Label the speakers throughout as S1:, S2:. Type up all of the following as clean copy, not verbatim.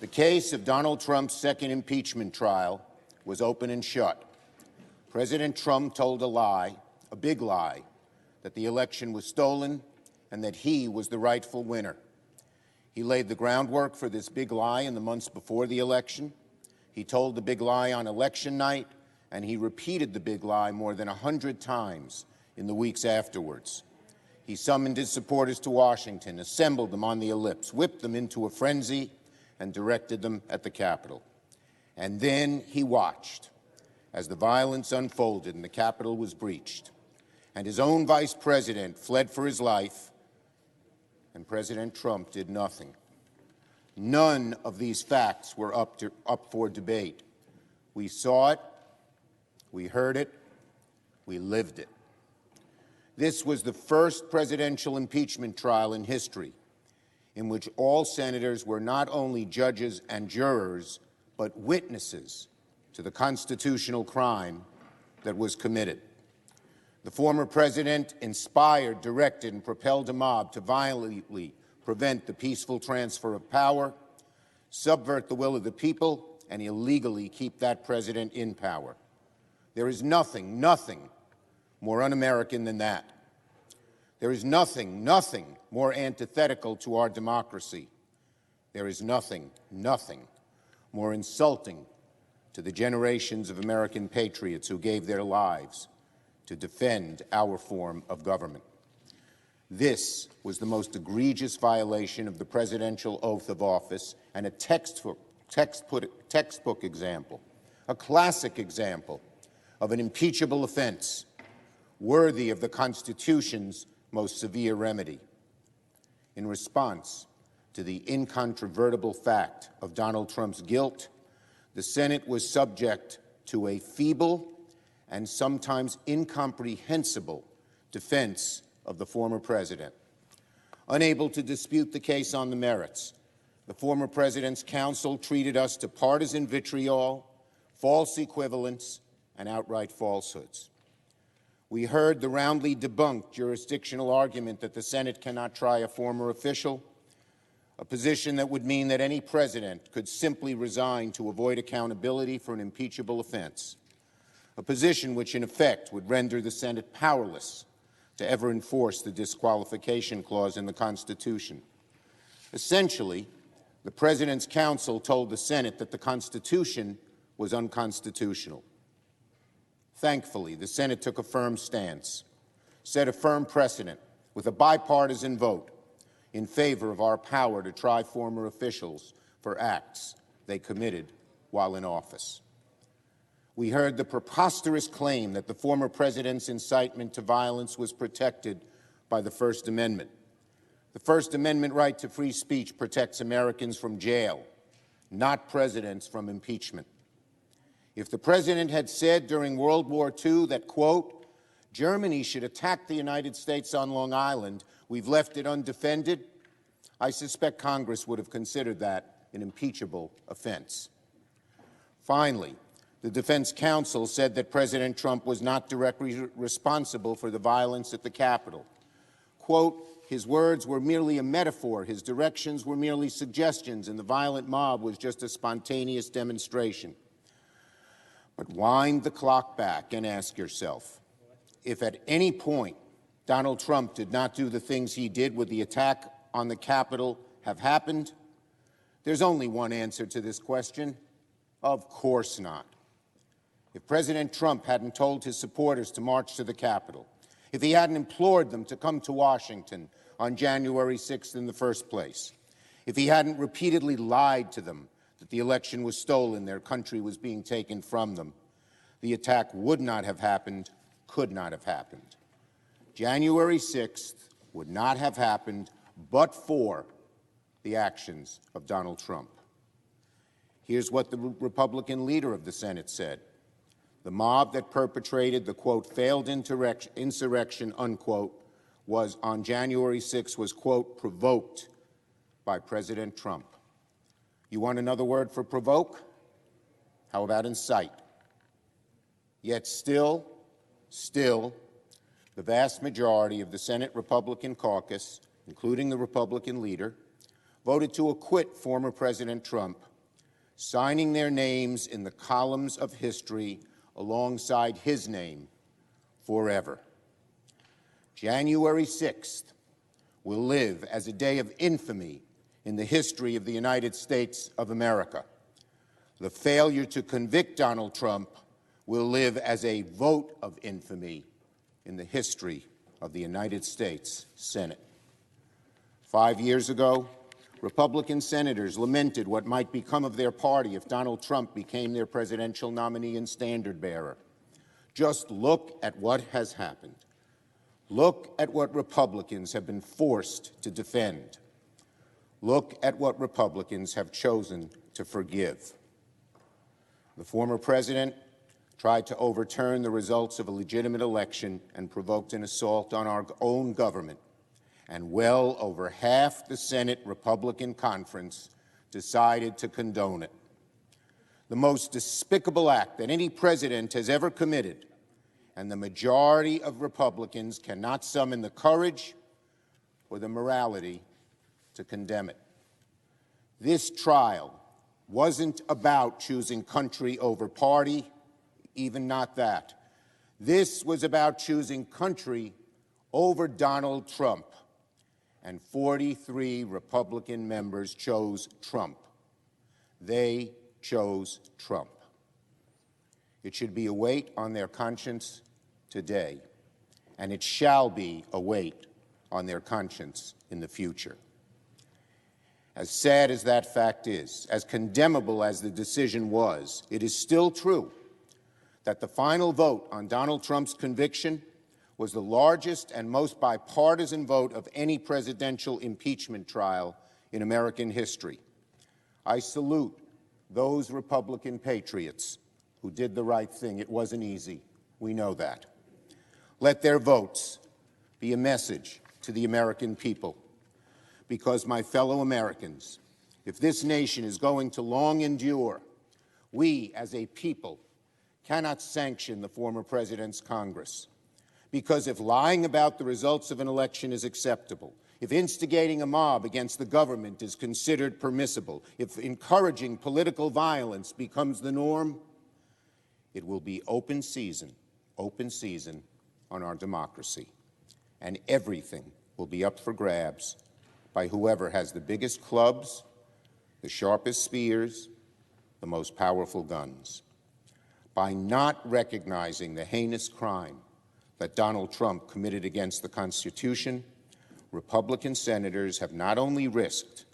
S1: The case of Donald Trump's second impeachment trial was open and shut. President Trump told a lie, a big lie, that the election was stolen and that he was the rightful winner. He laid the groundwork for this big lie in the months before the election. He told the big lie on election night, and he repeated the big lie more than 100 times in the weeks afterwards. He summoned his supporters to Washington, assembled them on the ellipse, whipped them into a frenzy, and directed them at the Capitol. And then he watched as the violence unfolded and the Capitol was breached. And his own vice president fled for his life, and President Trump did nothing. None of these facts were up for debate. We saw it, we heard it, we lived it. This was the first presidential impeachment trial in history in which all senators were not only judges and jurors, but witnesses to the constitutional crime that was committed. The former president inspired, directed, and propelled a mob to violently prevent the peaceful transfer of power, subvert the will of the people, and illegally keep that president in power. There is nothing more un-American than that. There is nothing more antithetical to our democracy. There is nothing more insulting to the generations of American patriots who gave their lives to defend our form of government. This was the most egregious violation of the presidential oath of office and a textbook example, a classic example of an impeachable offense worthy of the Constitution's most severe remedy. In response to the incontrovertible fact of Donald Trump's guilt, the Senate was subject to a feeble and sometimes incomprehensible defense of the former president. Unable to dispute the case on the merits, the former president's counsel treated us to partisan vitriol, false equivalence, and outright falsehoods. We heard the roundly debunked jurisdictional argument that the Senate cannot try a former official, a position that would mean that any president could simply resign to avoid accountability for an impeachable offense, a position which in effect would render the Senate powerless to ever enforce the disqualification clause in the Constitution. Essentially, the President's counsel told the Senate that the Constitution was unconstitutional. Thankfully, the Senate took a firm stance, set a firm precedent with a bipartisan vote in favor of our power to try former officials for acts they committed while in office. We heard the preposterous claim that the former president's incitement to violence was protected by the First Amendment. The First Amendment right to free speech protects Americans from jail, not presidents from impeachment. If the president had said during World War II that, quote, Germany should attack the United States on Long Island, we've left it undefended, I suspect Congress would have considered that an impeachable offense. Finally, the defense counsel said that President Trump was not directly responsible for the violence at the Capitol. Quote, his words were merely a metaphor, his directions were merely suggestions, and the violent mob was just a spontaneous demonstration. But wind the clock back and ask yourself, if at any point Donald Trump did not do the things he did, would the attack on the Capitol have happened? There's only one answer to this question. Of course not. If President Trump hadn't told his supporters to march to the Capitol, if he hadn't implored them to come to Washington on January 6th in the first place, if he hadn't repeatedly lied to them that the election was stolen, their country was being taken from them, the attack would not have happened, could not have happened. January 6th would not have happened but for the actions of Donald Trump. Here's what the Republican leader of the Senate said. The mob that perpetrated the, quote, failed insurrection, unquote, was on January 6th was, quote, provoked by President Trump. You want another word for provoke? How about incite? Yet still, the vast majority of the Senate Republican caucus, including the Republican leader, voted to acquit former President Trump signing their names in the columns of history alongside his name forever. January 6th will live as a day of infamy in the history of the United States of America. The failure to convict Donald Trump will live as a vote of infamy in the history of the United States Senate. 5 years ago, Republican senators lamented what might become of their party if Donald Trump became their presidential nominee and standard-bearer. Just look at what has happened. Look at what Republicans have been forced to defend. Look at what Republicans have chosen to forgive. The former president tried to overturn the results of a legitimate election and provoked an assault on our own government. And well over half the Senate Republican conference decided to condone it. The most despicable act that any president has ever committed, and the majority of Republicans cannot summon the courage or the morality to condemn it. This trial wasn't about choosing country over party, even not that. This was about choosing country over Donald Trump. And 43 Republican members chose Trump. They chose Trump. It should be a weight on their conscience today, and it shall be a weight on their conscience in the future. As sad as that fact is, as condemnable as the decision was, it is still true that the final vote on Donald Trump's conviction was the largest and most bipartisan vote of any presidential impeachment trial in American history. I salute those Republican patriots who did the right thing. It wasn't easy. We know that. Let their votes be a message to the American people. Because, my fellow Americans, if this nation is going to long endure, we as a people cannot sanction the former president's Congress. Because if lying about the results of an election is acceptable, if instigating a mob against the government is considered permissible, if encouraging political violence becomes the norm, it will be open season on our democracy. And everything will be up for grabs by whoever has the biggest clubs, the sharpest spears, the most powerful guns. By not recognizing the heinous crime that Donald Trump committed against the Constitution, Republican senators have not only risked,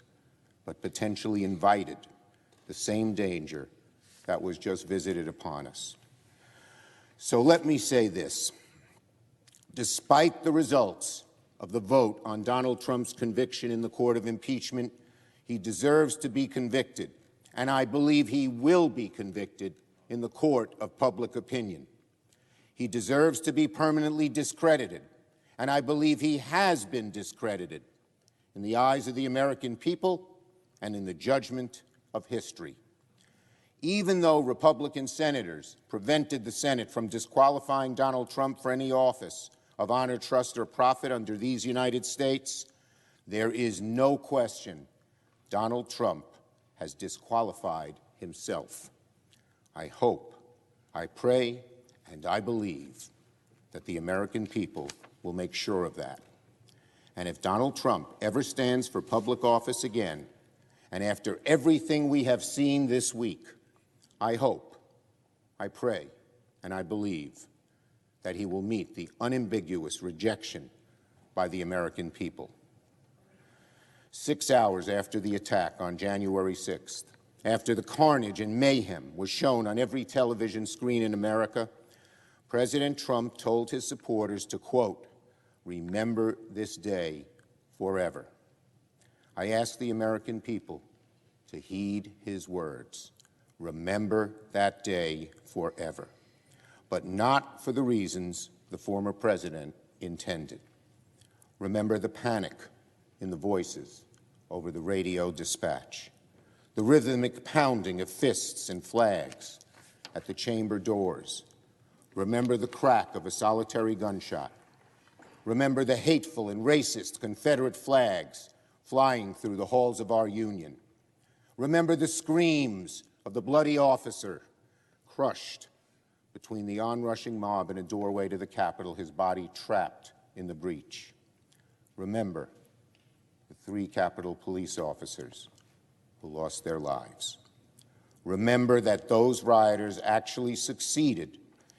S1: but potentially invited the same danger that was just visited upon us. So let me say this. Despite the results of the vote on Donald Trump's conviction in the court of impeachment, he deserves to be convicted, and I believe he will be convicted in the court of public opinion. He deserves to be permanently discredited, and I believe he has been discredited in the eyes of the American people and in the judgment of history. Even though Republican senators prevented the Senate from disqualifying Donald Trump for any office of honor, trust, or profit under these United States, there is no question Donald Trump has disqualified himself. I hope, I pray, and I believe that the American people will make sure of that. And if Donald Trump ever stands for public office again, and after everything we have seen this week, I hope, I pray, and I believe that he will meet the unambiguous rejection by the American people. 6 hours after the attack on January 6th, after the carnage and mayhem was shown on every television screen in America, President Trump told his supporters to, quote, "Remember this day forever." I ask the American people to heed his words. Remember that day forever, but not for the reasons the former president intended. Remember the panic in the voices over the radio dispatch, the rhythmic pounding of fists and flags at the chamber doors. Remember the crack of a solitary gunshot. Remember the hateful and racist Confederate flags flying through the halls of our Union. Remember the screams of the bloody officer crushed between the onrushing mob and a doorway to the Capitol, his body trapped in the breach. Remember the 3 Capitol police officers who lost their lives. Remember that those rioters actually succeeded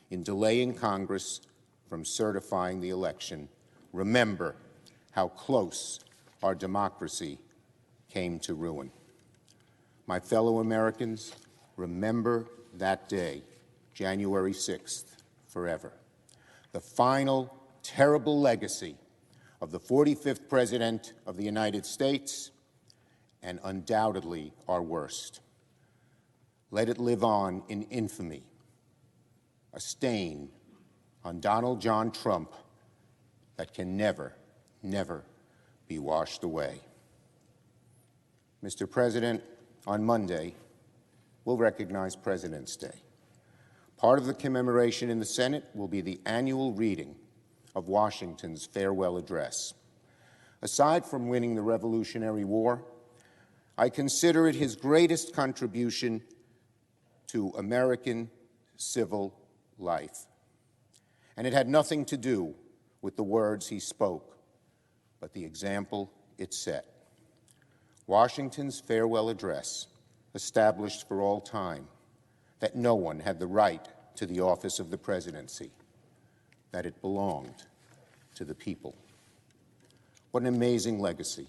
S1: in delaying Congress from certifying the election. Remember how close our democracy came to ruin. My fellow Americans, remember that day, January 6th, forever. The final terrible legacy of the 45th President of the United States, and undoubtedly our worst. Let it live on in infamy, a stain on Donald John Trump that can never, never be washed away. Mr. President, on Monday, we'll recognize President's Day. Part of the commemoration in the Senate will be the annual reading of Washington's farewell address. Aside from winning the Revolutionary War, I consider it his greatest contribution to American civil life. And it had nothing to do with the words he spoke, but the example it set. Washington's farewell address established for all time that no one had the right to the office of the presidency, that it belonged to the people. What an amazing legacy.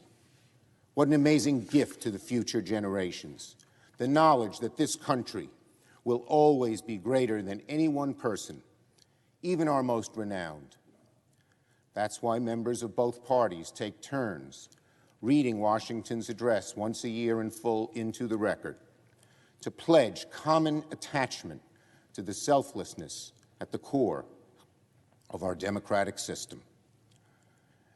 S1: What an amazing gift to the future generations. The knowledge that this country will always be greater than any one person, even our most renowned. That's why members of both parties take turns reading Washington's address once a year in full into the record, to pledge common attachment to the selflessness at the core of our democratic system.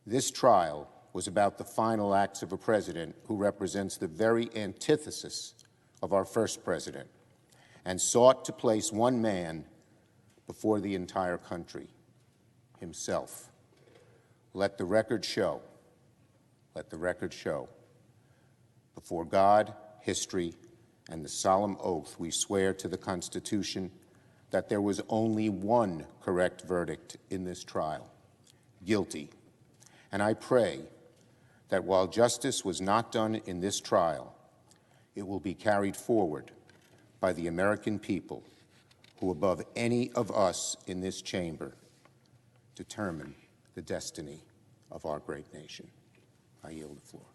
S1: This trial was about the final acts of a president who represents the very antithesis of our first president and sought to place one man before the entire country, himself. Let the record show, before God, history, and the solemn oath we swear to the Constitution, that there was only one correct verdict in this trial, guilty. And I pray that while justice was not done in this trial, it will be carried forward by the American people who, above any of us in this chamber, determine the destiny of our great nation. I yield the floor.